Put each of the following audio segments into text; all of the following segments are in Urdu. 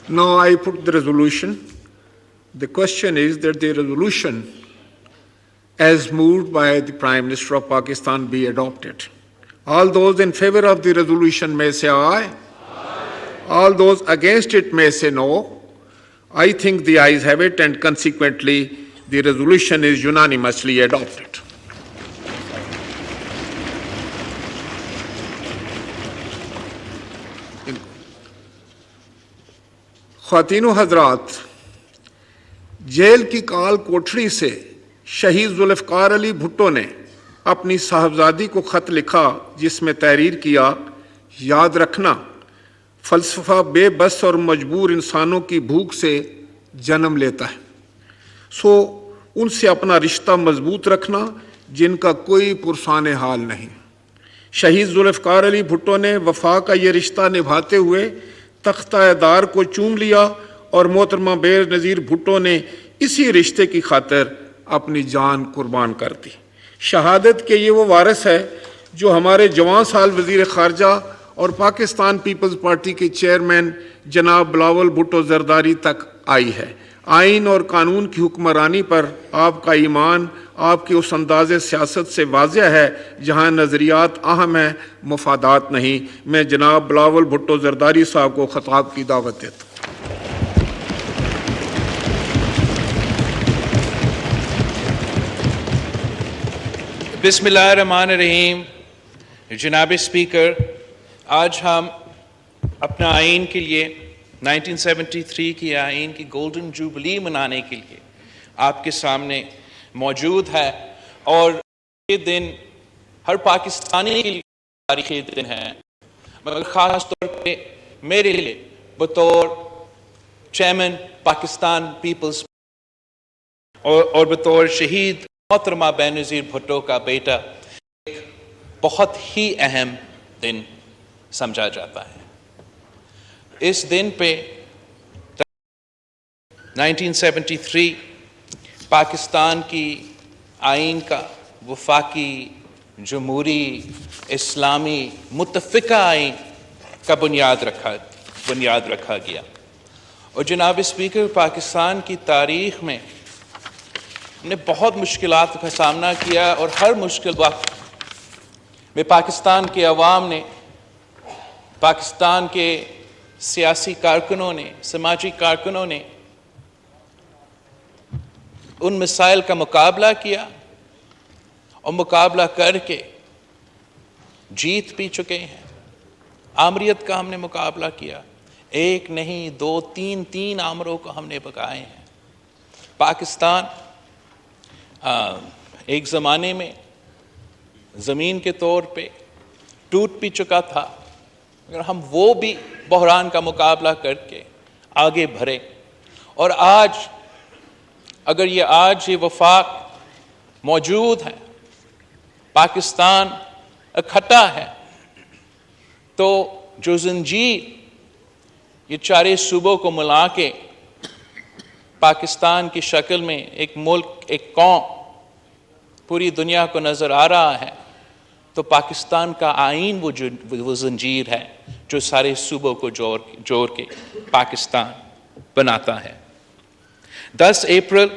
Now I put the resolution. The question is that the resolution as moved by the Prime Minister of Pakistan be adopted. All those in favor of the resolution may say aye. All those against it may say no. I think the ayes have it, and consequently the resolution is unanimously adopted. خواتین و حضرات، جیل کی کال کوٹری سے شہید ذوالفقار علی بھٹو نے اپنی صاحبزادی کو خط لکھا جس میں تحریر کیا، یاد رکھنا فلسفہ بے بس اور مجبور انسانوں کی بھوک سے جنم لیتا ہے، سو ان سے اپنا رشتہ مضبوط رکھنا جن کا کوئی پرسان حال نہیں۔ شہید ذوالفقار علی بھٹو نے وفا کا یہ رشتہ نبھاتے ہوئے تختہ دار کو چوم لیا، اور محترمہ بے نظیر بھٹو نے اسی رشتے کی خاطر اپنی جان قربان کر دی۔ شہادت کے یہ وہ وارث ہے جو ہمارے جوان سال وزیر خارجہ اور پاکستان پیپلز پارٹی کے چیئرمین جناب بلاول بھٹو زرداری تک آئی ہے۔ آئین اور قانون کی حکمرانی پر آپ کا ایمان آپ کے اس انداز سیاست سے واضح ہے جہاں نظریات اہم ہیں، مفادات نہیں۔ میں جناب بلاول بھٹو زرداری صاحب کو خطاب کی دعوت دیتا ہوں۔ بسم اللہ الرحمن الرحیم۔ جناب اسپیکر، آج ہم اپنا آئین کے لیے 1973 کی آئین کی گولڈن جوبلی منانے کے لیے آپ کے سامنے موجود ہے، اور یہ دن ہر پاکستانی کے لیے تاریخی دن ہے، مگر خاص طور پہ میرے لیے بطور چیئرمین پاکستان پیپلز اور بطور شہید محترمہ بے نظیر بھٹو کا بیٹا ایک بہت ہی اہم دن سمجھا جاتا ہے۔ اس دن پہ 1973 پاکستان کی آئین کا وفاقی جمہوری اسلامی متفقہ آئین کا بنیاد رکھا گیا، اور جناب اسپیکر، پاکستان کی تاریخ میں ہم نے بہت مشکلات کا سامنا کیا، اور ہر مشکل وقت میں پاکستان کے عوام نے، پاکستان کے سیاسی کارکنوں نے، سماجی کارکنوں نے ان مسائل کا مقابلہ کیا، اور مقابلہ کر کے جیت بھی چکے ہیں۔ آمریت کا ہم نے مقابلہ کیا، ایک نہیں دو تین آمروں کو ہم نے بگائے ہیں۔ پاکستان ایک زمانے میں زمین کے طور پہ ٹوٹ بھی چکا تھا، مگر ہم وہ بھی بحران کا مقابلہ کر کے آگے بڑھے، اور آج اگر یہ وفاق موجود ہے، پاکستان اکٹھا ہے، تو جو زنجیر یہ چارے صوبوں کو ملا کے پاکستان کی شکل میں ایک ملک، ایک قوم پوری دنیا کو نظر آ رہا ہے، تو پاکستان کا آئین وہ زنجیر ہے جو سارے صوبوں کو جوڑ کے پاکستان بناتا ہے۔ 10 اپریل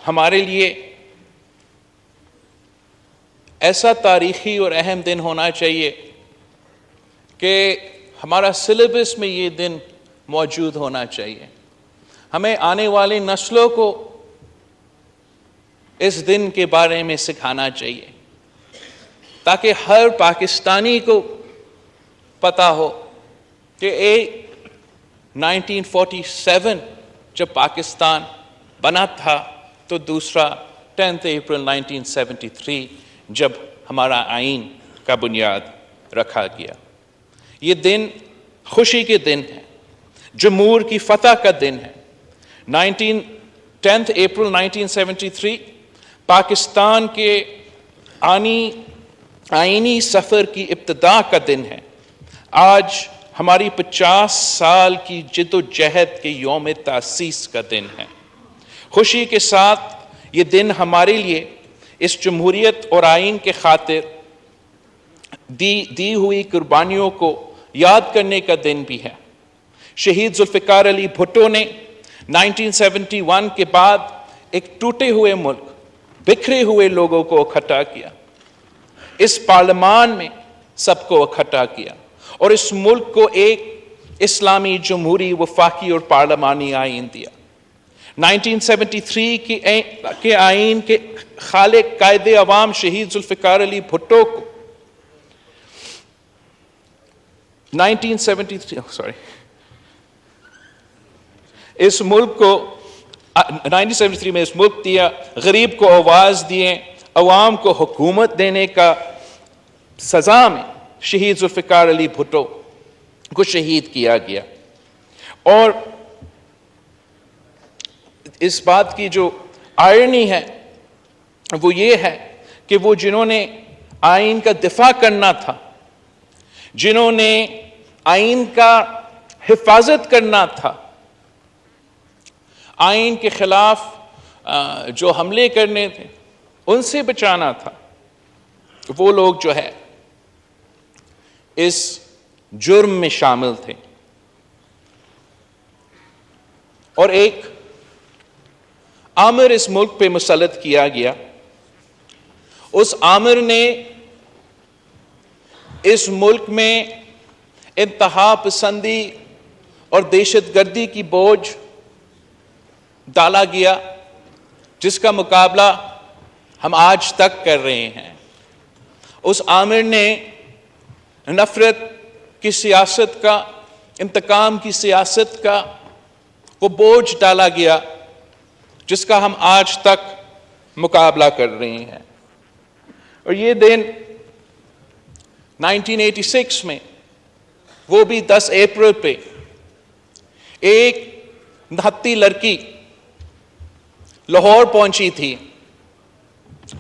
ہمارے لیے ایسا تاریخی اور اہم دن ہونا چاہیے کہ ہمارا سلیبس میں یہ دن موجود ہونا چاہیے۔ ہمیں آنے والی نسلوں کو اس دن کے بارے میں سکھانا چاہیے، تاکہ ہر پاکستانی کو پتہ ہو کہ 1947 جب پاکستان بنا تھا، تو دوسرا 10 اپریل 1973 جب ہمارا آئین کا بنیاد رکھا گیا۔ یہ دن خوشی کے دن ہے، جمہور کی فتح کا دن ہے۔ 10 اپریل 1973 پاکستان کے آئینی سفر کی ابتدا کا دن ہے۔ آج ہماری 50 سال کی جد و جہد کے یوم تاسیس کا دن ہے۔ خوشی کے ساتھ یہ دن ہمارے لیے اس جمہوریت اور آئین کے خاطر دی ہوئی قربانیوں کو یاد کرنے کا دن بھی ہے۔ شہید ذوالفقار علی بھٹو نے 1971 کے بعد ایک ٹوٹے ہوئے ملک، بکھرے ہوئے لوگوں کو اکٹھا کیا، اس پارلیمان میں سب کو اکٹھا کیا اور اس ملک کو ایک اسلامی جمہوری وفاقی اور پارلیمانی آئین دیا۔ 1973 کے آئین کے خالق قائد عوام شہید ذوالفقار علی بھٹو کو 1973 میں اس ملک دیا، غریب کو آواز دیے، عوام کو حکومت دینے کا سزا میں شہید ذوالفقار علی بھٹو کو شہید کیا گیا۔ اور اس بات کی جو آئرنی ہے وہ یہ ہے کہ وہ جنہوں نے آئین کا دفاع کرنا تھا، جنہوں نے آئین کا حفاظت کرنا تھا، آئین کے خلاف جو حملے کرنے تھے ان سے بچانا تھا، وہ لوگ جو ہے اس جرم میں شامل تھے۔ اور ایک آمر اس ملک پہ مسلط کیا گیا، اس آمر نے اس ملک میں انتہا پسندی اور دہشت گردی کی بوجھ ڈالا گیا، جس کا مقابلہ ہم آج تک کر رہے ہیں۔ اس آمر نے نفرت کی سیاست کا، انتقام کی سیاست کا وہ بوجھ ڈالا گیا جس کا ہم آج تک مقابلہ کر رہے ہیں۔ اور یہ دن 1986 میں، وہ بھی 10 اپریل پہ، ایک نہتی لڑکی لاہور پہنچی تھی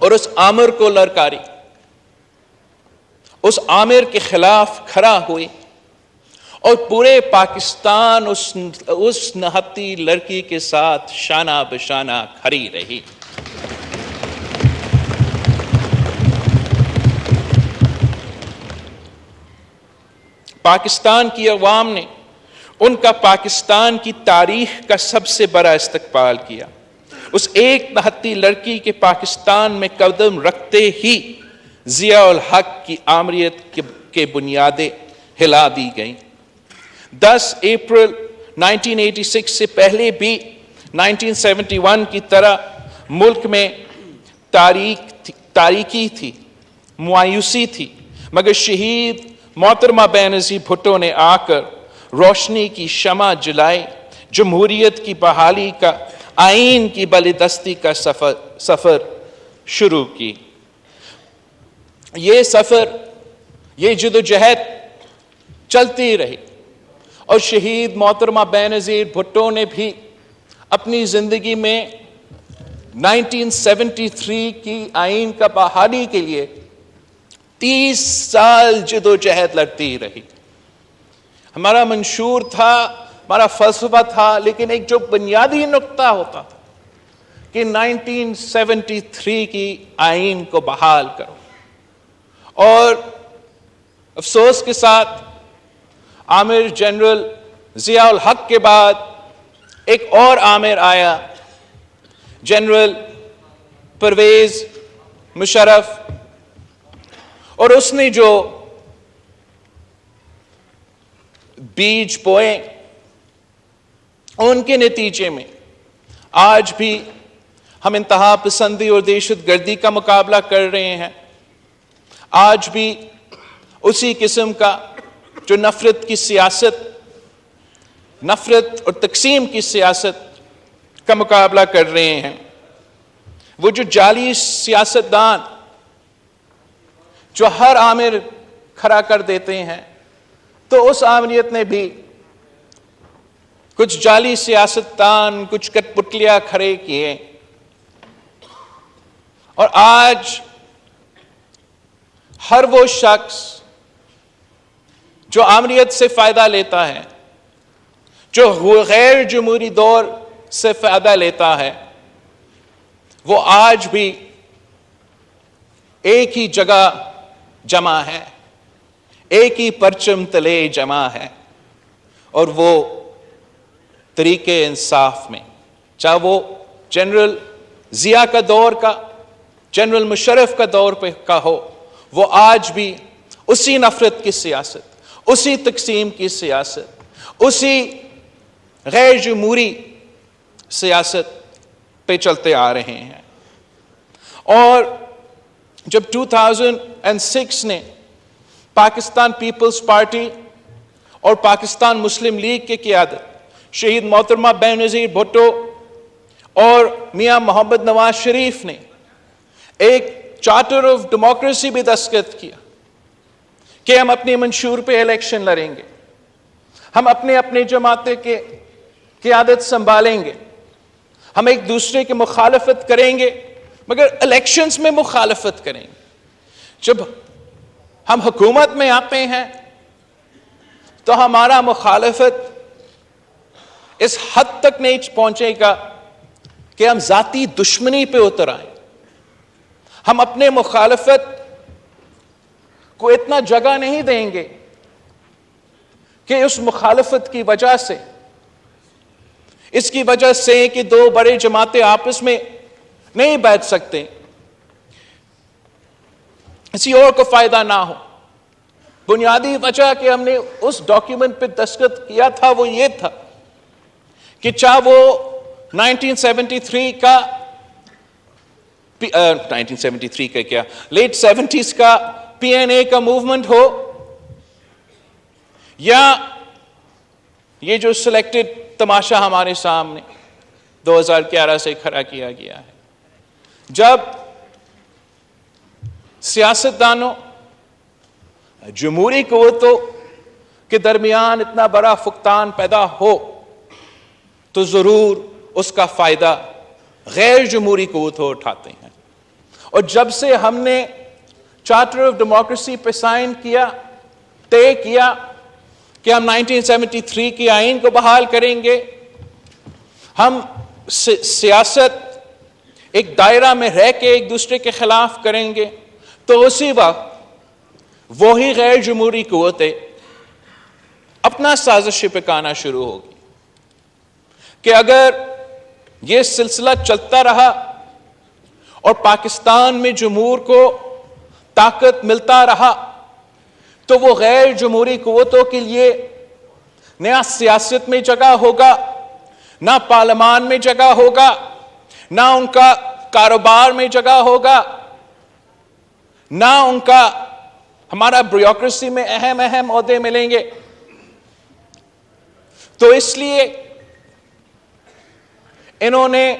اور اس آمر کو للکاری، اس آمر کے خلاف کھڑا ہوئی اور پورے پاکستان اس نہتی لڑکی کے ساتھ شانہ بشانہ کھڑی رہی۔ پاکستان کی عوام نے ان کا پاکستان کی تاریخ کا سب سے بڑا استقبال کیا۔ اس ایک نہتی لڑکی کے پاکستان میں قدم رکھتے ہی ضیاء الحق کی آمریت کے بنیادیں ہلا دی گئیں۔ 10 اپریل 1986 سے پہلے بھی 1971 کی طرح ملک میں تاریکی تھی، مایوسی تھی، مگر شہید محترمہ بینظیر بھٹو نے آ کر روشنی کی شمع جلائی، جمہوریت کی بحالی کا، آئین کی بالادستی کا سفر شروع کی۔ یہ سفر، یہ جدوجہد چلتی رہی اور شہید محترمہ بینظیر بھٹو نے بھی اپنی زندگی میں 1973 کی آئین کا بحالی کے لیے 30 سال جدوجہد لڑتی رہی۔ ہمارا منشور تھا، ہمارا فلسفہ تھا، لیکن ایک جو بنیادی نقطہ ہوتا تھا کہ 1973 کی آئین کو بحال کرو۔ اور افسوس کے ساتھ آمر جنرل ضیاء الحق کے بعد ایک اور آمر آیا، جنرل پرویز مشرف، اور اس نے جو بیج بوئے ان کے نتیجے میں آج بھی ہم انتہا پسندی اور دہشت گردی کا مقابلہ کر رہے ہیں۔ آج بھی اسی قسم کا جو نفرت کی سیاست، نفرت اور تقسیم کی سیاست کا مقابلہ کر رہے ہیں۔ وہ جو جعلی سیاستدان جو ہر آمر کھڑا کر دیتے ہیں، تو اس آمریت نے بھی کچھ جعلی سیاستدان، کچھ کٹ پتلیاں کھڑے کیے، اور آج ہر وہ شخص جو آمریت سے فائدہ لیتا ہے، جو غیر جمہوری دور سے فائدہ لیتا ہے، وہ آج بھی ایک ہی جگہ جمع ہے، ایک ہی پرچم تلے جمع ہے، اور وہ طریقے انصاف میں، چاہے وہ جنرل ضیاء کا دور کا، جنرل مشرف کا دور پہ کا ہو، وہ آج بھی اسی نفرت کی سیاست، اسی تقسیم کی سیاست، اسی غیر جمہوری سیاست پہ چلتے آ رہے ہیں۔ اور جب 2006 نے پاکستان پیپلز پارٹی اور پاکستان مسلم لیگ کی قیادت شہید محترمہ بے نظیر بھٹو اور میاں محمد نواز شریف نے ایک چارٹر آف ڈیموکریسی بھی دستخط کیا کہ ہم اپنے منشور پہ الیکشن لڑیں گے، ہم اپنے اپنے جماعتیں کے قیادت سنبھالیں گے، ہم ایک دوسرے کی مخالفت کریں گے مگر الیکشنز میں مخالفت کریں گے۔ جب ہم حکومت میں آتے ہیں تو ہمارا مخالفت اس حد تک نہیں پہنچے گا کہ ہم ذاتی دشمنی پہ اتر آئیں، ہم اپنے مخالفت کو اتنا جگہ نہیں دیں گے کہ اس مخالفت کی وجہ سے، اس کی وجہ سے کہ دو بڑے جماعتیں آپس میں نہیں بیٹھ سکتے، کسی اور کو فائدہ نہ ہو۔ بنیادی وجہ کہ ہم نے اس ڈاکیومنٹ پہ دستخط کیا تھا وہ یہ تھا کہ چاہے وہ 1973 کا 1973 کا کیا لیٹ 70s کا PNA کا موومنٹ ہو یا یہ جو سلیکٹڈ تماشا ہمارے سامنے 2011 سے کھڑا کیا گیا ہے، جب سیاستدانوں جمہوری قوتوں کے درمیان اتنا بڑا فقدان پیدا ہو تو ضرور اس کا فائدہ غیر جمہوری قوتوں اٹھاتے ہیں۔ اور جب سے ہم نے چارٹر آف ڈیموکریسی پہ سائن کیا، طے کیا کہ ہم 1973 کی آئین کو بحال کریں گے، ہم سیاست ایک دائرہ میں رہ کے ایک دوسرے کے خلاف کریں گے، تو اسی وقت وہی غیر جمہوری قوتیں اپنا سازشیں پکانا شروع ہوگی کہ اگر یہ سلسلہ چلتا رہا اور پاکستان میں جمہور کو طاقت ملتا رہا تو وہ غیر جمہوری قوتوں کے لیے نہ سیاست میں جگہ ہوگا، نہ پارلیمان میں جگہ ہوگا، نہ ان کا کاروبار میں جگہ ہوگا، نہ ان کا ہمارا بیوروکریسی میں اہم عہدے ملیں گے۔ تو اس لیے انہوں نے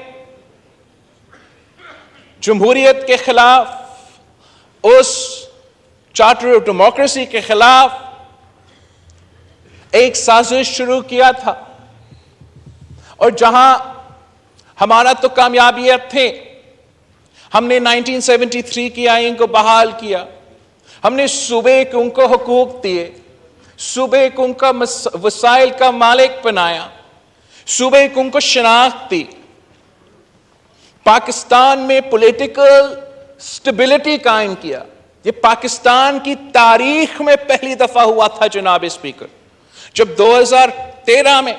جمہوریت کے خلاف، اس چارٹر آف ڈیموکریسی کے خلاف ایک سازش شروع کیا تھا، اور جہاں ہمارا تو کامیابیت تھے، ہم نے 1973 کی آئین کو بحال کیا، ہم نے صوبے کو ان کو حقوق دیے، صوبے کو ان کا وسائل کا مالک بنایا، صوبے کو ان کو شناخت دی، پاکستان میں پولیٹیکل سٹیبلٹی قائم کیا۔ یہ پاکستان کی تاریخ میں پہلی دفعہ ہوا تھا جناب اسپیکر، جب 2013 میں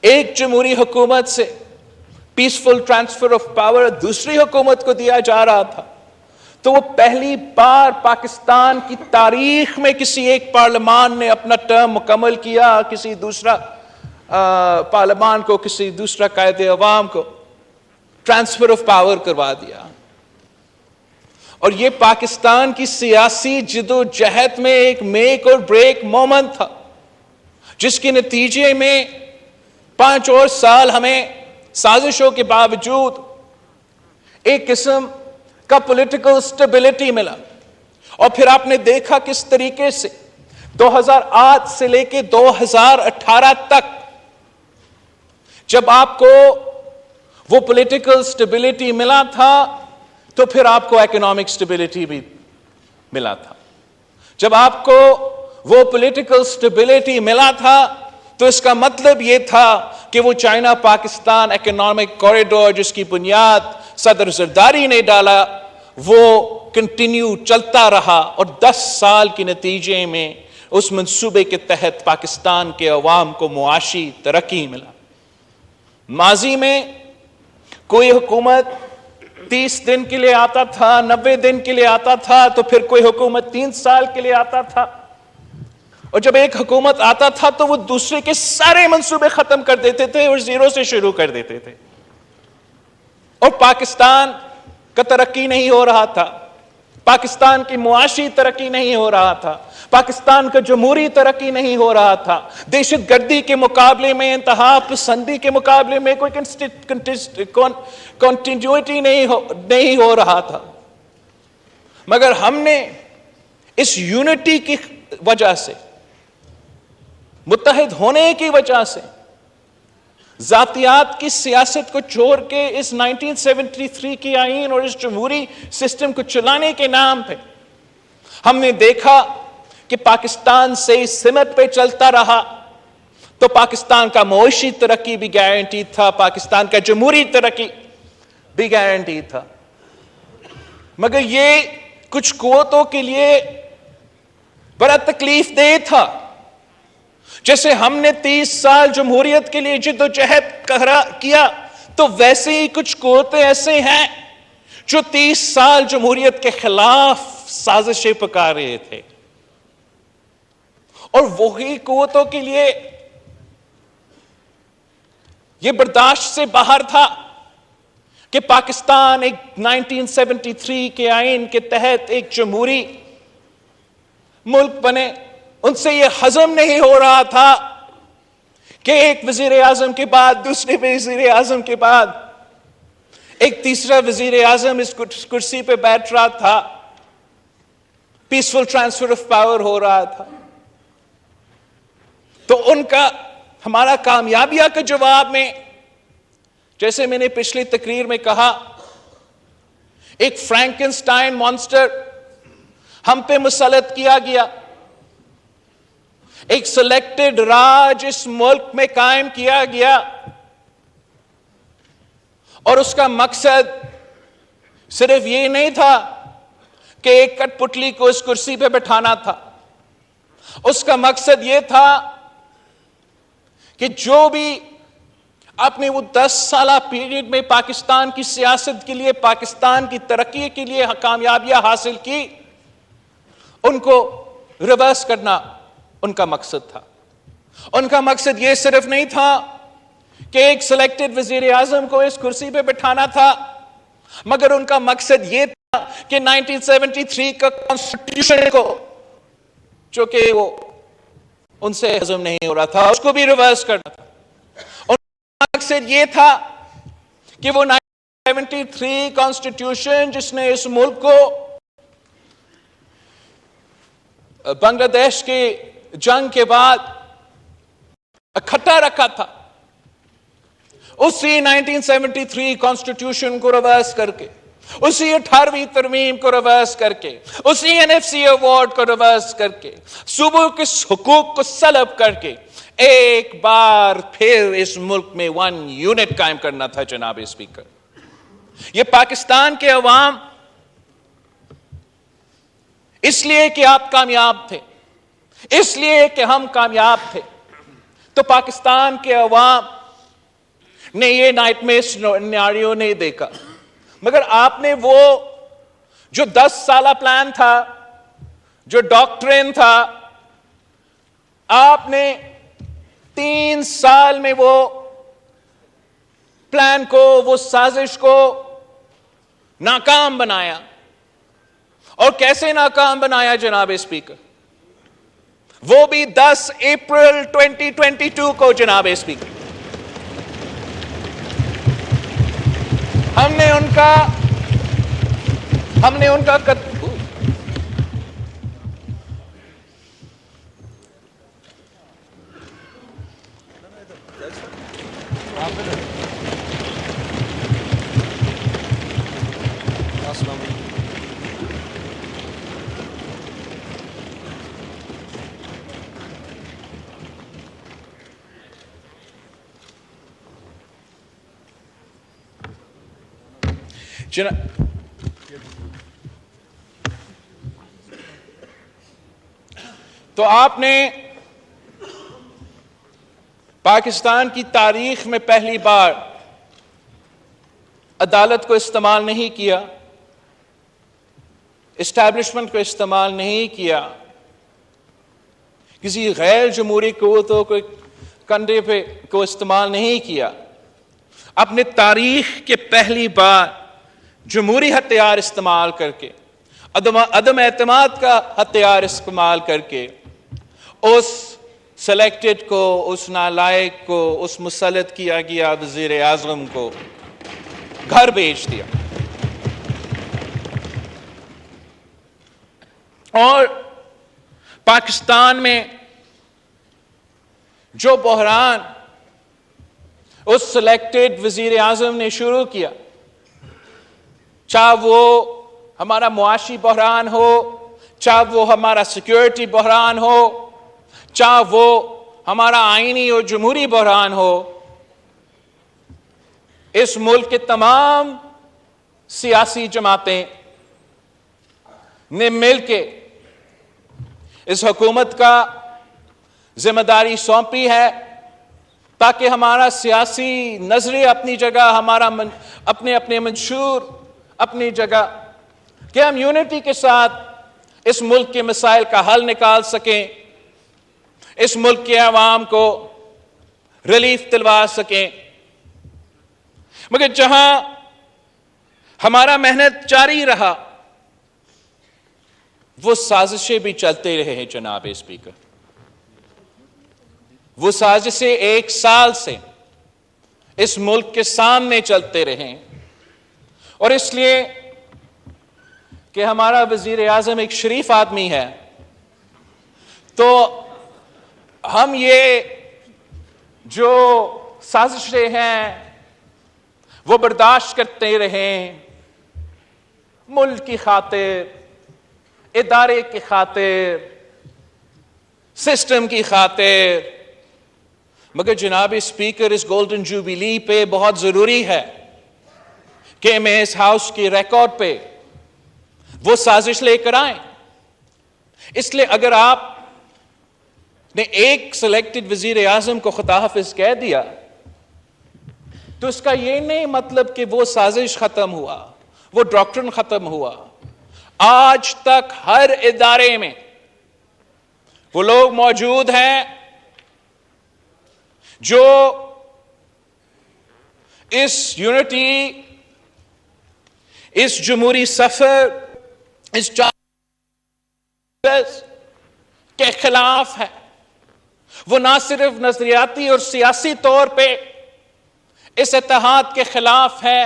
ایک جمہوری حکومت سے پیسفل ٹرانسفر آف پاور دوسری حکومت کو دیا جا رہا تھا، تو وہ پہلی بار پاکستان کی تاریخ میں کسی ایک پارلیمان نے اپنا ٹرم مکمل کیا، کسی دوسرا پارلیمان کو، کسی دوسرا قائد عوام کو ٹرانسفر آف پاور کروا دیا۔ اور یہ پاکستان کی سیاسی جدوجہد میں ایک میک اور بریک مومنٹ تھا، جس کے نتیجے میں 5 اور سال ہمیں سازشوں کے باوجود ایک قسم کا پولیٹیکل سٹیبلٹی ملا۔ اور پھر آپ نے دیکھا کس طریقے سے 2008 سے لے کے 2018 تک جب آپ کو وہ پولیٹیکل سٹیبلٹی ملا تھا تو پھر آپ کو اکنامک سٹیبلٹی بھی ملا تھا۔ جب آپ کو وہ پولیٹیکل سٹیبلٹی ملا تھا تو اس کا مطلب یہ تھا کہ وہ چائنا پاکستان اکنامک کوریڈور جس کی بنیاد صدر زرداری نے ڈالا وہ کنٹینیو چلتا رہا، اور 10 سال کے نتیجے میں اس منصوبے کے تحت پاکستان کے عوام کو معاشی ترقی ملا۔ ماضی میں کوئی حکومت 30 دن کے لیے آتا تھا، 90 دن کے لیے آتا تھا، تو پھر کوئی حکومت 3 سال کے لیے آتا تھا، اور جب ایک حکومت آتا تھا تو وہ دوسرے کے سارے منصوبے ختم کر دیتے تھے اور زیرو سے شروع کر دیتے تھے، اور پاکستان کا ترقی نہیں ہو رہا تھا، پاکستان کی معاشی ترقی نہیں ہو رہا تھا، پاکستان کا جمہوری ترقی نہیں ہو رہا تھا، دہشت گردی کے مقابلے میں، انتہا پسندی کے مقابلے میں کوئی کنٹینیوٹی نہیں ہو رہا تھا۔ مگر ہم نے اس یونٹی کی وجہ سے، متحد ہونے کی وجہ سے، ذاتیات کی سیاست کو چھوڑ کے اس 1973 کی آئین اور اس جمہوری سسٹم کو چلانے کے نام پہ ہم نے دیکھا کہ پاکستان سے اس سمت پہ چلتا رہا تو پاکستان کا معاشی ترقی بھی گارنٹی تھا، پاکستان کا جمہوری ترقی بھی گارنٹی تھا۔ مگر یہ کچھ قوتوں کے لیے بڑا تکلیف دہ تھا۔ جیسے ہم نے 30 سال جمہوریت کے لیے جد و جہد کیا، تو ویسے ہی کچھ قوتیں ایسے ہیں جو 30 سال جمہوریت کے خلاف سازشیں پکا رہے تھے، اور وہی قوتوں کے لیے یہ برداشت سے باہر تھا کہ پاکستان ایک 1973 کے آئین کے تحت ایک جمہوری ملک بنے۔ ان سے یہ ہضم نہیں ہو رہا تھا کہ ایک وزیر اعظم کے بعد دوسرے وزیر اعظم کے بعد ایک تیسرا وزیر اعظم اس کرسی پہ بیٹھ رہا تھا، پیسفل ٹرانسفر آف پاور ہو رہا تھا۔ تو ان کا، ہمارا کامیابیہ کے جواب میں، جیسے میں نے پچھلی تقریر میں کہا، ایک فرینکنسٹائن مانسٹر ہم پہ مسلط کیا گیا، ایک سلیکٹڈ راج اس ملک میں قائم کیا گیا، اور اس کا مقصد صرف یہ نہیں تھا کہ ایک کٹ پتلی کو اس کرسی پہ بٹھانا تھا، اس کا مقصد یہ تھا کہ جو بھی اپنے وہ 10 سالہ پیریڈ میں پاکستان کی سیاست کے لیے، پاکستان کی ترقی کے لیے کامیابیاں حاصل کی، ان کو ریورس کرنا ان کا مقصد تھا۔ ان کا مقصد یہ صرف نہیں تھا کہ ایک سلیکٹڈ وزیر اعظم کو اس کرسی پہ بٹھانا تھا، مگر ان کا مقصد یہ تھا کہ 1973 کا کانسٹیٹیوشن کو، جو کہ وہ ان سے ہضم نہیں ہو رہا تھا، اس کو بھی ریورس کرنا تھا۔ ان کا مقصد یہ تھا کہ وہ 1973 کانسٹیٹیوشن جس نے اس ملک کو بنگلہ دیش کے جنگ کے بعد اکٹھا رکھا تھا، اسی 1973 کانسٹیٹیوشن کو ریورس کر کے، اسی 18ویں ترمیم کو ریورس کر کے، اسی NFC ایوارڈ کو ریورس کر کے، صوبوں کے حقوق کو سلب کر کے ایک بار پھر اس ملک میں 1 یونٹ قائم کرنا تھا۔ جناب اسپیکر، یہ پاکستان کے عوام اس لیے کہ آپ کامیاب تھے، اس لیے کہ ہم کامیاب تھے، تو پاکستان کے عوام نے یہ نائٹ میئر سیناریو نہیں دیکھا، مگر آپ نے وہ جو 10 سالہ پلان تھا، جو ڈاکٹرین تھا، آپ نے 3 سال میں وہ پلان کو، وہ سازش کو ناکام بنایا۔ اور کیسے ناکام بنایا جناب اسپیکر؟ وہ بھی 10 اپریل 2022 کو جناب اسپیکر۔ ہم نے ان کا تو تو آپ نے پاکستان کی تاریخ میں پہلی بار عدالت کو استعمال نہیں کیا، اسٹیبلشمنٹ کو استعمال نہیں کیا، کسی غیر جمہوری قوتوں کو کندھے پہ کو استعمال نہیں کیا، اپنے تاریخ کے پہلی بار جمہوری ہتھیار استعمال کر کے، عدم اعتماد کا ہتھیار استعمال کر کے اس سلیکٹڈ کو، اس نالائق کو، اس مسلط کیا گیا وزیر اعظم کو گھر بھیج دیا. اور پاکستان میں جو بحران اس سلیکٹڈ وزیر اعظم نے شروع کیا، چاہے وہ ہمارا معاشی بحران ہو، چاہے وہ ہمارا سیکیورٹی بحران ہو، چاہے وہ ہمارا آئینی اور جمہوری بحران ہو، اس ملک کے تمام سیاسی جماعتیں نے مل کے اس حکومت کا ذمہ داری سونپی ہے تاکہ ہمارا سیاسی نظریہ اپنی جگہ، ہمارا اپنے منشور اپنی جگہ، کہ ہم یونٹی کے ساتھ اس ملک کے مسائل کا حل نکال سکیں، اس ملک کے عوام کو ریلیف دلوا سکیں. مگر جہاں ہمارا محنت جاری رہا، وہ سازشیں بھی چلتے رہے ہیں جناب اسپیکر. وہ سازشیں 1 سال سے اس ملک کے سامنے چلتے رہے، اور اس لیے کہ ہمارا وزیر اعظم ایک شریف آدمی ہے، تو ہم یہ جو سازشیں ہیں وہ برداشت کرتے رہیں، ملک کی خاطر، ادارے کی خاطر، سسٹم کی خاطر. مگر جناب اسپیکر، اس گولڈن جوبلی پہ بہت ضروری ہے کہ میں اس ہاؤس کی ریکارڈ پہ وہ سازش لے کر آئیں. اس لیے اگر آپ نے ایک سلیکٹڈ وزیر اعظم کو خدا حافظ کہہ دیا تو اس کا یہ نہیں مطلب کہ وہ سازش ختم ہوا، وہ ڈاکٹرن ختم ہوا. آج تک ہر ادارے میں وہ لوگ موجود ہیں جو اس یونٹی، اس جمہوری سفر، اس کے خلاف ہے. وہ نہ صرف نظریاتی اور سیاسی طور پہ اس اتحاد کے خلاف ہے،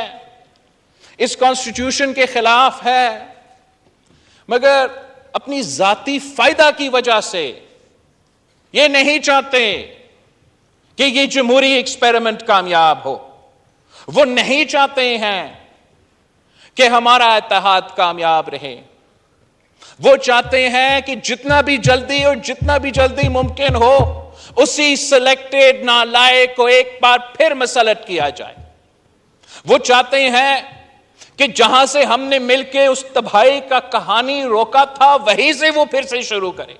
اس کانسٹیٹیوشن کے خلاف ہے، مگر اپنی ذاتی فائدہ کی وجہ سے یہ نہیں چاہتے کہ یہ جمہوری ایکسپیریمنٹ کامیاب ہو. وہ نہیں چاہتے ہیں کہ ہمارا اتحاد کامیاب رہے. وہ چاہتے ہیں کہ جتنا بھی جلدی ممکن ہو اسی سلیکٹڈ نالائق کو ایک بار پھر مسلط کیا جائے. وہ چاہتے ہیں کہ جہاں سے ہم نے مل کے اس تباہی کا کہانی روکا تھا وہیں سے وہ پھر سے شروع کرے.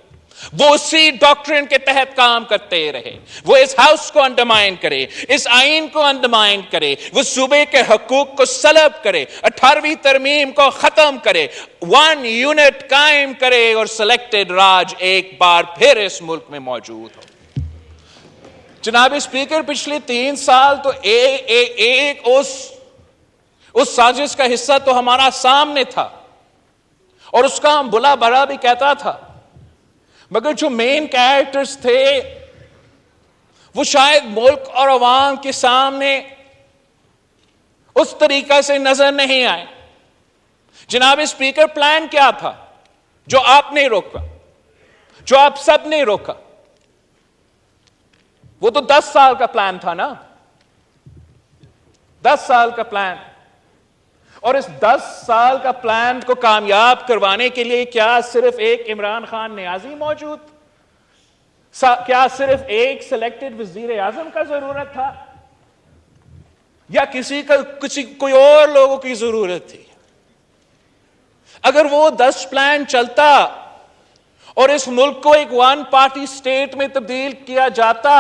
وہ اسی ڈاکٹرن کے تحت کام کرتے رہے. وہ اس ہاؤس کو انڈرمائن کرے، اس آئین کو انڈرمائن کرے، وہ صوبے کے حقوق کو سلب کرے، 18ویں ترمیم کو ختم کرے، 1 یونٹ قائم کرے اور سلیکٹڈ راج ایک بار پھر اس ملک میں موجود ہو. جناب اسپیکر، پچھلے 3 سال تو ایک اس سازش کا حصہ تو ہمارا سامنے تھا اور اس کا ہم بلا بھلا بھی کہتا تھا، مگر جو مین کیریکٹرز تھے وہ شاید ملک اور عوام کے سامنے اس طریقہ سے نظر نہیں آئے. جناب اسپیکر، پلان کیا تھا جو آپ نے روکا، جو آپ سب نے روکا؟ وہ تو 10 سال کا پلان تھا نا، 10 سال کا پلان. اور اس 10 سال کا پلان کو کامیاب کروانے کے لیے کیا صرف ایک عمران خان نیازی موجود؟ کیا صرف ایک سلیکٹڈ وزیر اعظم کا ضرورت تھا یا کوئی اور لوگوں کی ضرورت تھی؟ اگر وہ 10 پلان چلتا اور اس ملک کو ایک ون پارٹی سٹیٹ میں تبدیل کیا جاتا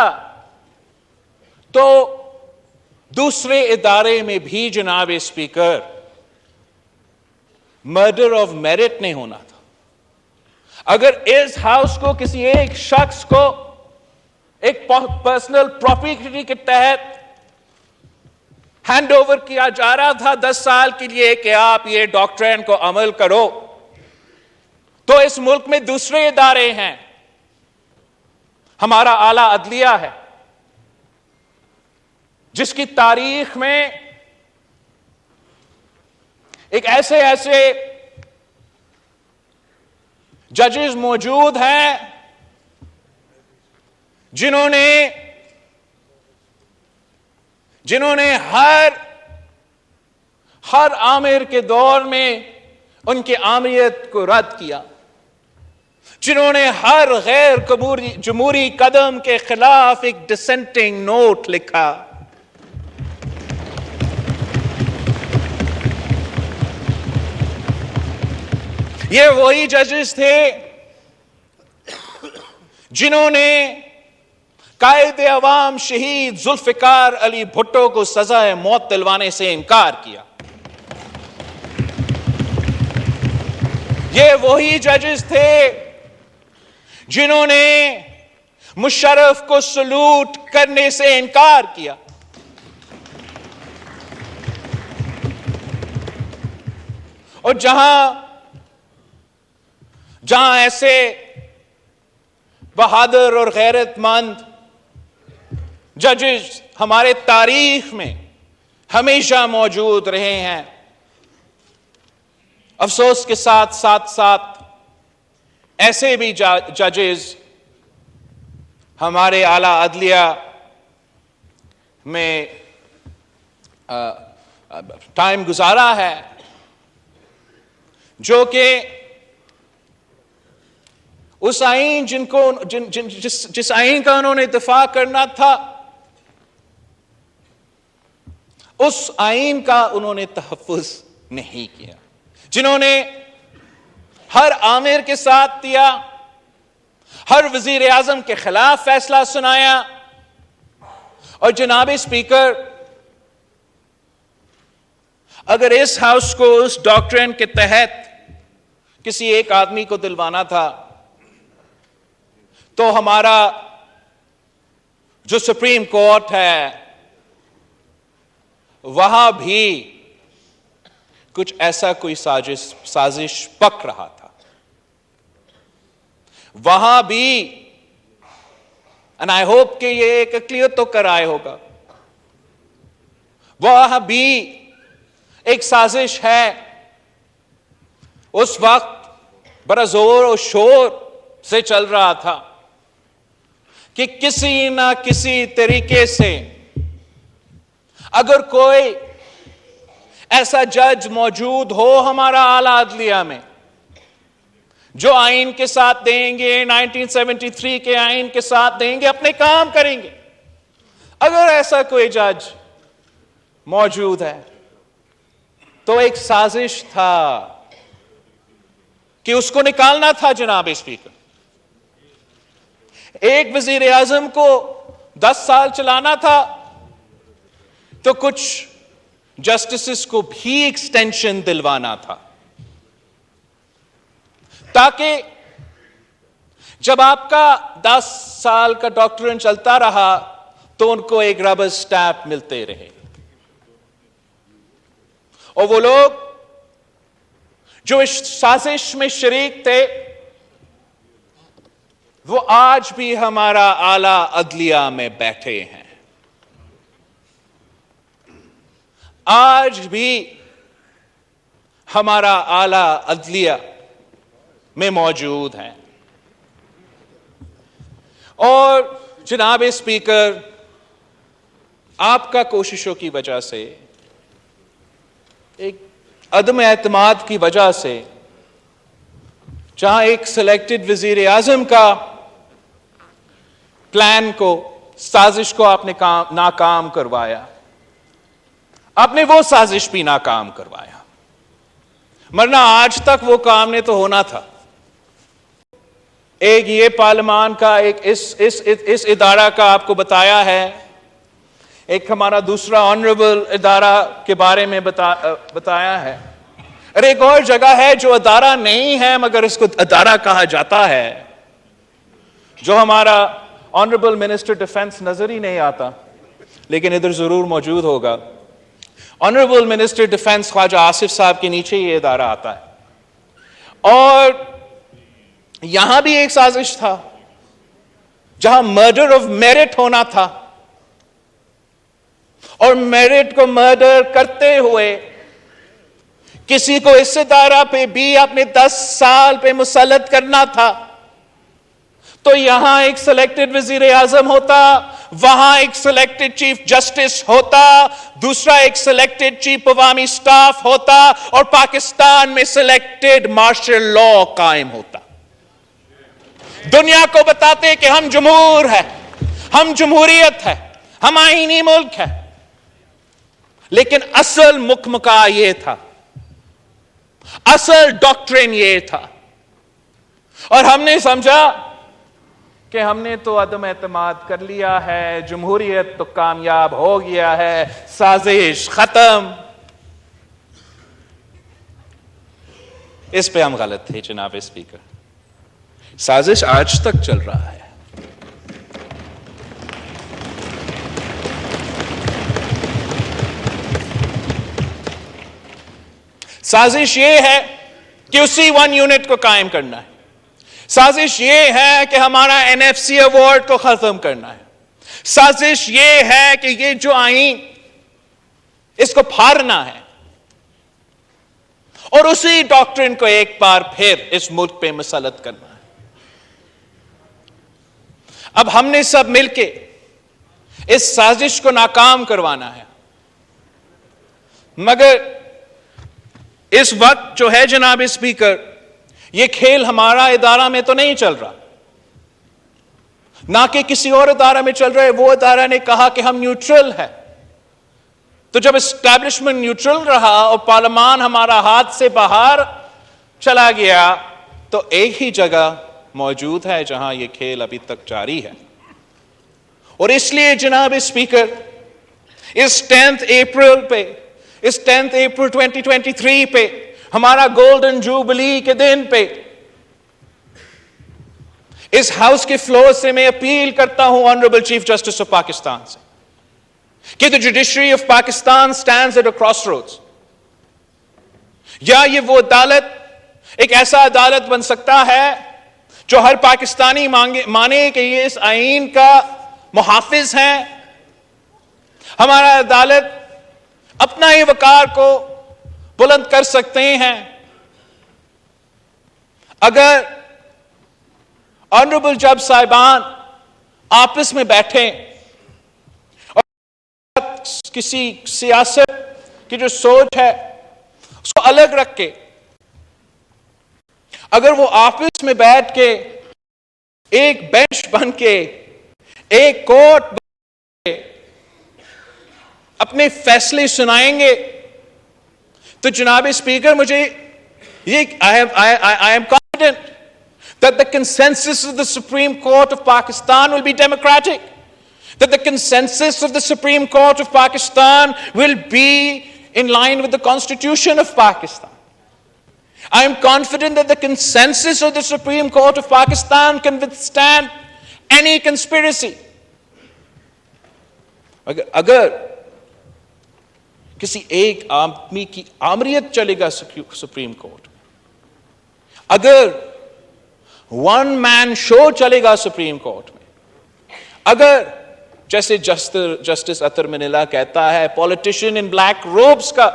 تو دوسرے ادارے میں بھی جناب اسپیکر مرڈر آف میرٹ نہیں ہونا تھا. اگر اس ہاؤس کو کسی ایک شخص کو ایک پرسنل پراپرٹی کے تحت ہینڈ اوور کیا جا رہا تھا 10 سال کے لیے کہ آپ یہ ڈاکٹرین کو عمل کرو، تو اس ملک میں دوسرے ادارے ہیں. ہمارا اعلی عدلیہ ہے جس کی تاریخ میں ایک ایسے ججز موجود ہیں جنہوں نے ہر آمر کے دور میں ان کی آمریت کو رد کیا، جنہوں نے ہر غیر جمہوری قدم کے خلاف ایک ڈسینٹنگ نوٹ لکھا. یہ وہی ججز تھے جنہوں نے قائد عوام شہید ذوالفقار علی بھٹو کو سزائے موت دلوانے سے انکار کیا. یہ وہی ججز تھے جنہوں نے مشرف کو سلوٹ کرنے سے انکار کیا. اور جہاں ایسے بہادر اور غیرت مند ججز ہمارے تاریخ میں ہمیشہ موجود رہے ہیں، افسوس کے ساتھ ایسے بھی ججز ہمارے اعلی عدلیہ میں ٹائم گزارا ہے جو کہ اس آئین جس آئین کا انہوں نے دفاع کرنا تھا اس آئین کا انہوں نے تحفظ نہیں کیا، جنہوں نے ہر آمر کے ساتھ دیا، ہر وزیر اعظم کے خلاف فیصلہ سنایا. اور جناب اسپیکر، اگر اس ہاؤس کو اس ڈاکٹرین کے تحت کسی ایک آدمی کو دلوانا تھا تو ہمارا جو سپریم کورٹ ہے وہاں بھی کچھ ایسا کوئی سازش پک رہا تھا. وہاں بھی and I hope کہ یہ ایک کلیئر تو کرائے ہوگا، وہاں بھی ایک سازش ہے. اس وقت بڑا زور و شور سے چل رہا تھا کہ کسی نہ کسی طریقے سے اگر کوئی ایسا جج موجود ہو ہمارا اعلی عدلیہ میں جو آئین کے ساتھ دیں گے، 1973 کے آئین کے ساتھ دیں گے، اپنے کام کریں گے. اگر ایسا کوئی جج موجود ہے تو ایک سازش تھا کہ اس کو نکالنا تھا. جناب اسپیکر، ایک وزیر اعظم کو 10 سال چلانا تھا تو کچھ جسٹسز کو بھی ایکسٹینشن دلوانا تھا تاکہ جب آپ کا 10 سال کا ڈاکٹرین چلتا رہا تو ان کو ایک ربر سٹیمپ ملتے رہے. اور وہ لوگ جو اس سازش میں شریک تھے وہ آج بھی ہمارا اعلی عدلیہ میں بیٹھے ہیں، آج بھی ہمارا اعلی عدلیہ میں موجود ہیں. اور جناب اسپیکر، آپ کا کوششوں کی وجہ سے، ایک عدم اعتماد کی وجہ سے، جہاں ایک سلیکٹڈ وزیر اعظم کا پلان کو، سازش کو آپ نے ناکام کروایا، آپ نے وہ سازش بھی ناکام کروایا، ورنہ آج تک وہ کام نے تو ہونا تھا. ایک یہ پارلیمان کا، ایک اس ادارہ کا آپ کو بتایا ہے، ایک ہمارا دوسرا آنریبل ادارہ کے بارے میں بتایا ہے، اور ایک اور جگہ ہے جو ادارہ نہیں ہے مگر اس کو ادارہ کہا جاتا ہے، جو ہمارا آنریبل منسٹر ڈیفنس نظر ہی نہیں آتا لیکن ادھر ضرور موجود ہوگا۔ آنریبل منسٹر ڈیفنس خواجہ آصف صاحب کے نیچے یہ ادارہ آتا ہے، اور یہاں بھی ایک سازش تھا جہاں مرڈر آف میرٹ ہونا تھا، اور میرٹ کو مرڈر کرتے ہوئے کسی کو اس ادارہ پہ بھی اپنے 10 سال پہ مسلط کرنا تھا، تو یہاں ایک سلیکٹڈ وزیر اعظم ہوتا، وہاں ایک سلیکٹڈ چیف جسٹس ہوتا، دوسرا ایک سلیکٹڈ چیف عوامی سٹاف ہوتا، اور پاکستان میں سلیکٹڈ مارشل لا قائم ہوتا۔ دنیا کو بتاتے کہ ہم جمہور ہیں، ہم جمہوریت ہے، ہم آئینی ملک ہے، لیکن اصل مکمکا یہ تھا، اصل ڈاکٹرن یہ تھا، اور ہم نے سمجھا کہ ہم نے تو عدم اعتماد کر لیا ہے، جمہوریت تو کامیاب ہو گیا ہے، سازش ختم۔ اس پہ ہم غلط تھے جناب اسپیکر، سازش آج تک چل رہا ہے۔ سازش یہ ہے کہ اسی 1 یونٹ کو قائم کرنا ہے، سازش یہ ہے کہ ہمارا NFC ایوارڈ کو ختم کرنا ہے، سازش یہ ہے کہ یہ جو آئین اس کو پھاڑنا ہے، اور اسی ڈاکٹرن کو ایک بار پھر اس ملک پہ مسلط کرنا ہے۔ اب ہم نے سب مل کے اس سازش کو ناکام کروانا ہے، مگر اس وقت جو ہے جناب اسپیکر، یہ کھیل ہمارا ادارہ میں تو نہیں چل رہا، نہ کہ کسی اور ادارہ میں چل رہا ہے۔ وہ ادارہ نے کہا کہ ہم نیوٹرل ہے، تو جب اسٹیبلشمنٹ نیوٹرل رہا اور پارلیمان ہمارا ہاتھ سے باہر چلا گیا، تو ایک ہی جگہ موجود ہے جہاں یہ کھیل ابھی تک جاری ہے۔ اور اس لیے جناب اسپیکر، اس 10 اپریل پہ، اس 10 اپریل 2023 پہ، ہمارا گولڈن جوبلی کے دن پہ، اس ہاؤس کے فلور سے میں اپیل کرتا ہوں honourable chief justice of Pakistan سے کہ the judiciary of Pakistan stands at a crossroads۔ یا یہ وہ عدالت ایک ایسا عدالت بن سکتا ہے جو ہر پاکستانی مانے کہ یہ اس آئین کا محافظ ہے، ہمارا عدالت اپنا ہی وقار کو بلند کر سکتے ہیں اگر آنریبل جج صاحبان آپس میں بیٹھیں اور کسی سیاست کی جو سوچ ہے اس کو الگ رکھ کے، اگر وہ آپس میں بیٹھ کے ایک بینچ بن کے، ایک کورٹ بن کے اپنے فیصلے سنائیں گے، تو جناب اسپیکر مجھے I am confident that the consensus of the Supreme Court of Pakistan will be democratic, that the consensus of the Supreme Court of Pakistan will be in line with the Constitution of Pakistan. I am confident that the consensus of the Supreme Court of Pakistan can withstand any conspiracy. اگر کسی ایک آدمی کی آمریت چلے گا سپریم کورٹ میں، اگر ون مین شو چلے گا سپریم کورٹ میں، اگر جیسے جسٹس اطہر منیلا کہتا ہے پولیٹیشین ان بلیک روبس کا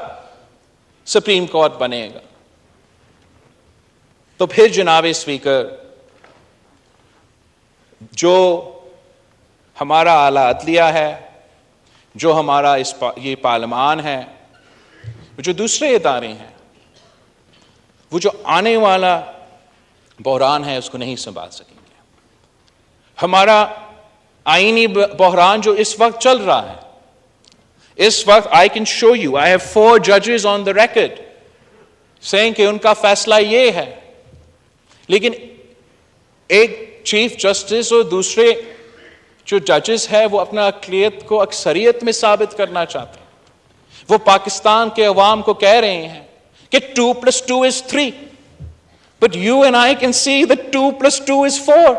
سپریم کورٹ بنے گا، تو پھر جناب اسپیکر جو ہمارا اعلیٰ عدلیہ ہے، جو ہمارا یہ پارلیمان ہے، جو دوسرے ادارے ہیں، وہ جو آنے والا بحران ہے اس کو نہیں سنبھال سکیں گے۔ ہمارا آئینی بحران جو اس وقت چل رہا ہے، اس وقت I can show you, I have 4 judges on the record saying کہ ان کا فیصلہ یہ ہے، لیکن ایک چیف جسٹس اور دوسرے جو ججز ہے وہ اپنا اقلیت کو اکثریت میں ثابت کرنا چاہتے ہیں. وہ پاکستان کے عوام کو کہہ رہے ہیں کہ 2+2 is 3. But you and I can see that 2+2 is 4.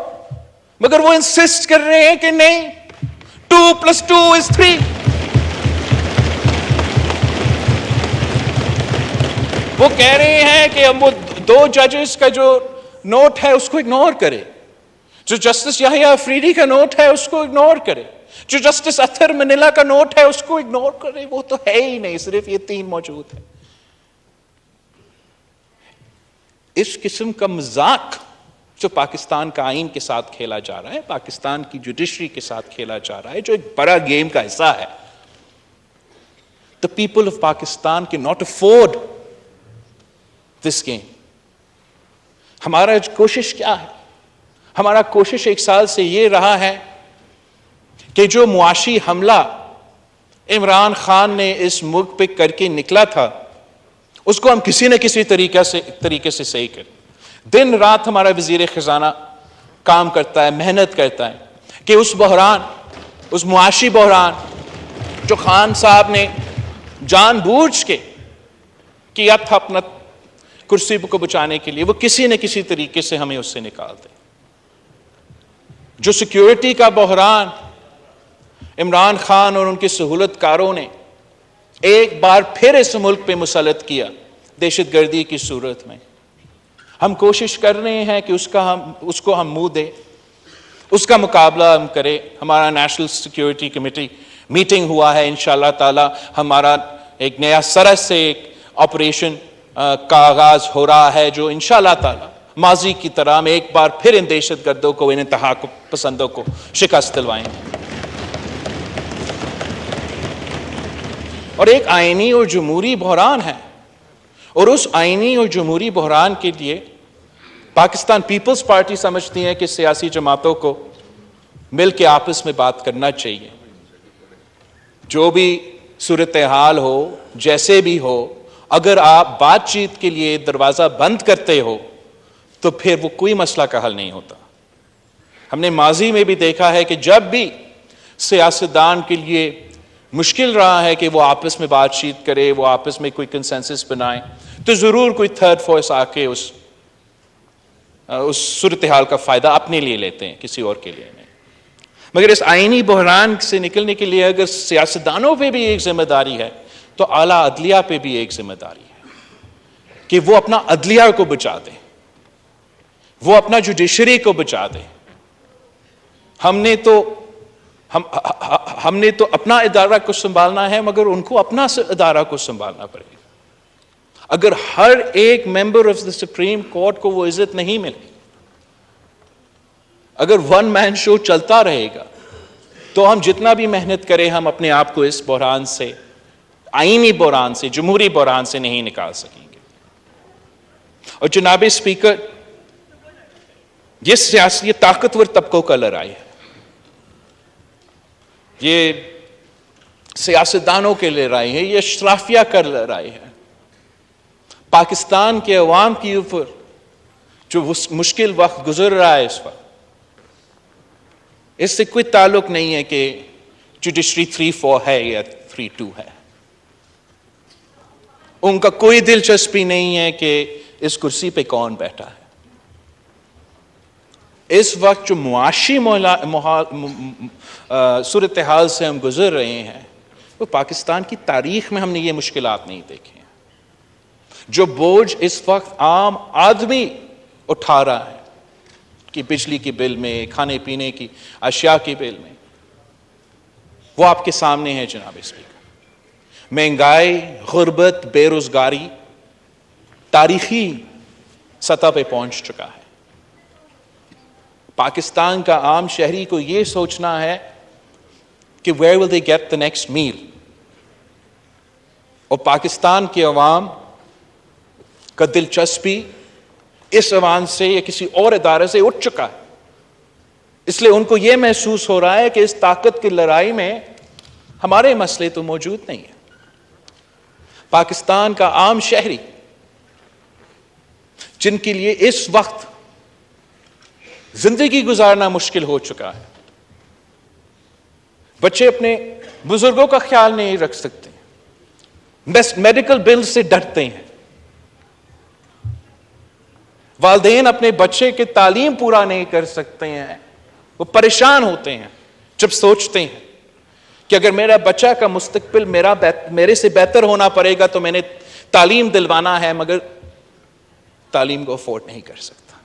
مگر وہ انسسٹ کر رہے ہیں کہ نہیں, 2+2 is 3. وہ کہہ رہے ہیں کہ اب وہ دو ججز کا جو نوٹ ہے اس کو اگنور کرے, جو جسٹس یحییٰ افریدی کا نوٹ ہے اس کو اگنور کرے, جو جسٹس اطہر منیلا کا نوٹ ہے اس کو اگنور کرے. وہ تو ہے ہی نہیں, صرف یہ 3 موجود ہیں. اس قسم کا مذاق جو پاکستان کا آئین کے ساتھ کھیلا جا رہا ہے, پاکستان کی جوڈیشری کے ساتھ کھیلا جا رہا ہے, جو ایک بڑا گیم کا حصہ ہے. The people of Pakistan cannot afford this game. ہمارا کوشش کیا ہے؟ ہمارا کوشش 1 سال سے یہ رہا ہے کہ جو معاشی حملہ عمران خان نے اس ملک پہ کر کے نکلا تھا اس کو ہم کسی نہ کسی طریقے سے صحیح کریں. دن رات ہمارا وزیر خزانہ کام کرتا ہے, محنت کرتا ہے کہ اس بحران, اس معاشی بحران جو خان صاحب نے جان بوجھ کے کیا تھا اپنا کرسی کو بچانے کے لیے, وہ کسی نہ کسی طریقے سے ہمیں اس سے نکال دے. جو سیکیورٹی کا بحران عمران خان اور ان کے سہولت کاروں نے ایک بار پھر اس ملک پہ مسلط کیا دہشت گردی کی صورت میں, ہم کوشش کر رہے ہیں کہ اس کو ہم منہ دیں, اس کا مقابلہ ہم کریں. ہمارا نیشنل سیکیورٹی کمیٹی میٹنگ ہوا ہے, انشاءاللہ تعالی ہمارا ایک نیا سرس سے ایک آپریشن کا آغاز ہو رہا ہے جو انشاءاللہ تعالی ماضی کی طرح ہم ایک بار پھر ان دہشت گردوں کو, ان انتہا پسندوں کو شکست دلوائیں. اور ایک آئینی اور جمہوری بحران ہے, اور اس آئینی اور جمہوری بحران کے لیے پاکستان پیپلز پارٹی سمجھتی ہے کہ سیاسی جماعتوں کو مل کے آپس میں بات کرنا چاہیے. جو بھی صورتحال ہو, جیسے بھی ہو, اگر آپ بات چیت کے لیے دروازہ بند کرتے ہو تو پھر وہ کوئی مسئلہ کا حل نہیں ہوتا. ہم نے ماضی میں بھی دیکھا ہے کہ جب بھی سیاستدان کے لیے مشکل رہا ہے کہ وہ آپس میں بات چیت کرے, وہ آپس میں کوئی کنسنسس بنائے, تو ضرور کوئی تھرڈ فورس آ کے اس صورتحال کا فائدہ اپنے لیے لیتے ہیں, کسی اور کے لیے نہیں. مگر اس آئینی بحران سے نکلنے کے لیے اگر سیاستدانوں پہ بھی ایک ذمہ داری ہے تو اعلیٰ عدلیہ پہ بھی ایک ذمہ داری ہے کہ وہ اپنا عدلیہ کو بچا دیں, وہ اپنا جوڈیشری کو بچا دیں. ہم نے تو اپنا ادارہ کو سنبھالنا ہے, مگر ان کو اپنا ادارہ کو سنبھالنا پڑے گا. اگر ہر ایک member of the supreme court کو وہ عزت نہیں ملے, اگر ون مین شو چلتا رہے گا, تو ہم جتنا بھی محنت کریں ہم اپنے آپ کو اس بحران سے, آئینی بحران سے, جمہوری بحران سے نہیں نکال سکیں گے. اور جناب اسپیکر, یہ طاقتور طبقوں کا لڑائی ہے, یہ سیاستدانوں کے لڑائی ہے, یہ اشرافیہ کا لڑائی ہے. پاکستان کے عوام کے اوپر جو مشکل وقت گزر رہا ہے اس وقت, اس سے کوئی تعلق نہیں ہے کہ جوڈیشری 3-4 ہے یا 3-2 ہے. ان کا کوئی دلچسپی نہیں ہے کہ اس کرسی پہ کون بیٹھا ہے. اس وقت جو معاشی صورتحال سے ہم گزر رہے ہیں وہ پاکستان کی تاریخ میں ہم نے یہ مشکلات نہیں دیکھی ہیں. جو بوجھ اس وقت عام آدمی اٹھا رہا ہے کہ بجلی کے بل میں, کھانے پینے کی اشیاء کے بل میں, وہ آپ کے سامنے ہے جناب اسپیکر. مہنگائی, غربت, بے روزگاری تاریخی سطح پہ پہنچ چکا ہے. پاکستان کا عام شہری کو یہ سوچنا ہے کہ where will they get the next meal, اور پاکستان کے عوام کا دلچسپی اس عوام سے یا کسی اور ادارے سے اٹھ چکا ہے. اس لیے ان کو یہ محسوس ہو رہا ہے کہ اس طاقت کی لڑائی میں ہمارے مسئلے تو موجود نہیں ہیں. پاکستان کا عام شہری جن کے لیے اس وقت زندگی گزارنا مشکل ہو چکا ہے. بچے اپنے بزرگوں کا خیال نہیں رکھ سکتے, میڈیکل بل سے ڈرتے ہیں. والدین اپنے بچے کی تعلیم پورا نہیں کر سکتے ہیں, وہ پریشان ہوتے ہیں جب سوچتے ہیں کہ اگر میرا بچہ کا مستقبل میرے سے بہتر ہونا پڑے گا تو میں نے تعلیم دلوانا ہے, مگر تعلیم کو افورڈ نہیں کر سکتا.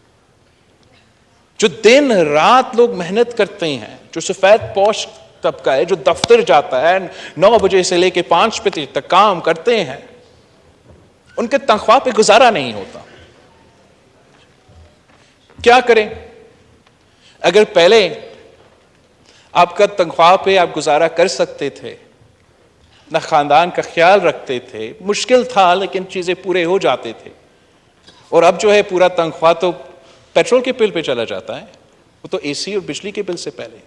جو دن رات لوگ محنت کرتے ہیں, جو سفید پوش طبقہ ہے, جو دفتر جاتا ہے 9 بجے سے لے کے 5 بجے تک کام کرتے ہیں, ان کے تنخواہ پہ گزارا نہیں ہوتا. کیا کریں؟ اگر پہلے آپ کا تنخواہ پہ آپ گزارا کر سکتے تھے, نہ خاندان کا خیال رکھتے تھے, مشکل تھا لیکن چیزیں پورے ہو جاتے تھے, اور اب جو ہے پورا تنخواہ تو پیٹرول کے بل پہ چلا جاتا ہے, وہ تو اے سی اور بجلی کے بل سے پہلے.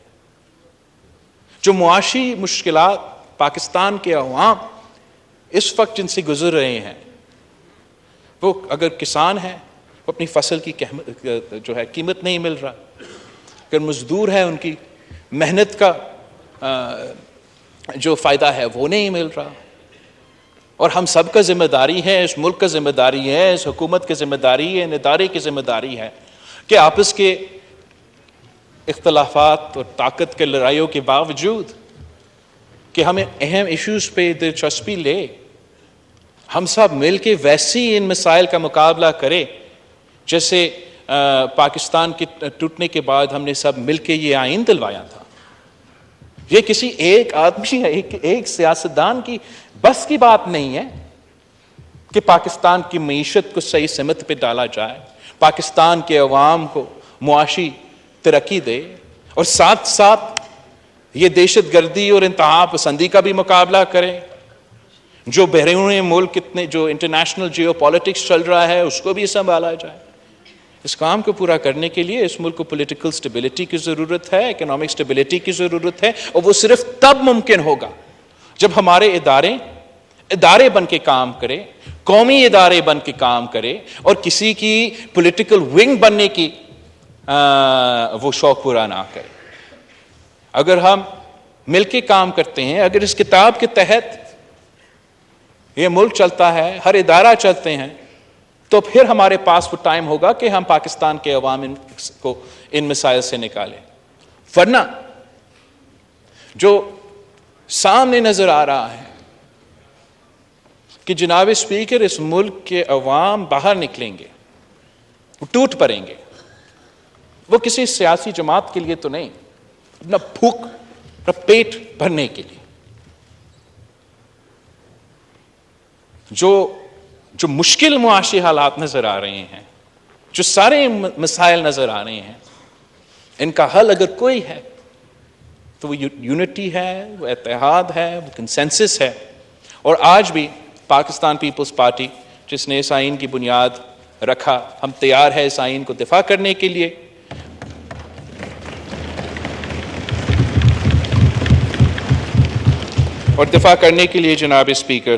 جو معاشی مشکلات پاکستان کے عوام اس وقت جن سے گزر رہے ہیں, وہ اگر کسان ہیں وہ اپنی فصل کی جو ہے قیمت نہیں مل رہا, اگر مزدور ہیں ان کی محنت کا جو فائدہ ہے وہ نہیں مل رہا. اور ہم سب کا ذمہ داری ہے, اس ملک کا ذمہ داری ہے, اس حکومت کی ذمہ داری ہے, ان ادارے کی ذمہ داری ہے کہ آپس کے اختلافات اور طاقت کے لڑائیوں کے باوجود کہ ہمیں اہم ایشوز پہ دلچسپی لے, ہم سب مل کے ویسی ان مسائل کا مقابلہ کریں جیسے پاکستان کے ٹوٹنے کے بعد ہم نے سب مل کے یہ آئین دلوایا تھا. یہ کسی ایک آدمی ایک سیاستدان کی بس کی بات نہیں ہے کہ پاکستان کی معیشت کو صحیح سمت پہ ڈالا جائے, پاکستان کے عوام کو معاشی ترقی دے, اور ساتھ ساتھ یہ دہشت گردی اور انتہا پسندی کا بھی مقابلہ کرے. جو بیرون ملک جو انٹرنیشنل جیو پالیٹکس چل رہا ہے اس کو بھی سنبھالا جائے. اس کام کو پورا کرنے کے لیے اس ملک کو پولیٹیکل سٹیبلٹی کی ضرورت ہے, اکنامک سٹیبلٹی کی ضرورت ہے, اور وہ صرف تب ممکن ہوگا جب ہمارے ادارے بن کے کام کرے, قومی ادارے بن کے کام کرے, اور کسی کی پولیٹیکل ونگ بننے کی وہ شوق پورا نہ کرے. اگر ہم مل کے کام کرتے ہیں, اگر اس کتاب کے تحت یہ ملک چلتا ہے, ہر ادارہ چلتے ہیں, تو پھر ہمارے پاس وہ ٹائم ہوگا کہ ہم پاکستان کے عوام کو ان مسائل سے نکالیں. ورنہ جو سامنے نظر آ رہا ہے کہ جناب اسپیکر اس ملک کے عوام باہر نکلیں گے, وہ ٹوٹ پڑیں گے, وہ کسی سیاسی جماعت کے لیے تو نہیں, اپنا بھوک اپنا پیٹ بھرنے کے لیے. جو مشکل معاشی حالات نظر آ رہے ہیں, جو سارے مسائل نظر آ رہے ہیں, ان کا حل اگر کوئی ہے تو وہ یونٹی ہے, وہ اتحاد ہے, وہ کنسنسس ہے. اور آج بھی پاکستان پیپلز پارٹی جس نے اس آئین کی بنیاد رکھا, ہم تیار ہے اس آئین کو دفاع کرنے کے لیے. اور دفاع کرنے کے لیے جناب اسپیکر